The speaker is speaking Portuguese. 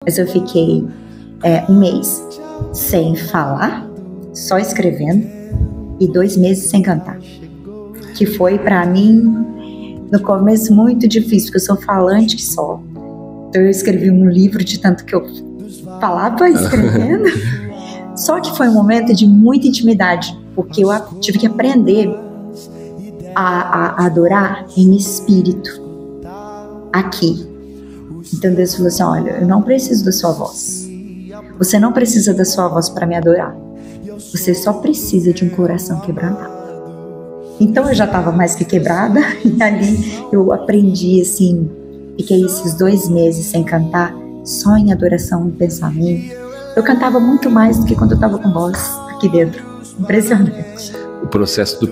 Mas eu fiquei um mês sem falar, só escrevendo, e 2 meses sem cantar. Que foi pra mim, no começo, muito difícil, porque eu sou falante só. Então eu escrevi um livro de tanto que eu falava escrevendo. Só que foi um momento de muita intimidade, porque eu tive que aprender a adorar em espírito, aqui. Então Deus falou assim, olha, eu não preciso da sua voz. Você não precisa da sua voz para me adorar. Você só precisa de um coração quebrantado. Então eu já estava mais que quebrada, e ali eu aprendi assim, fiquei esses 2 meses sem cantar, só em adoração e pensamento. Eu cantava muito mais do que quando eu estava com voz aqui dentro. Impressionante. O processo do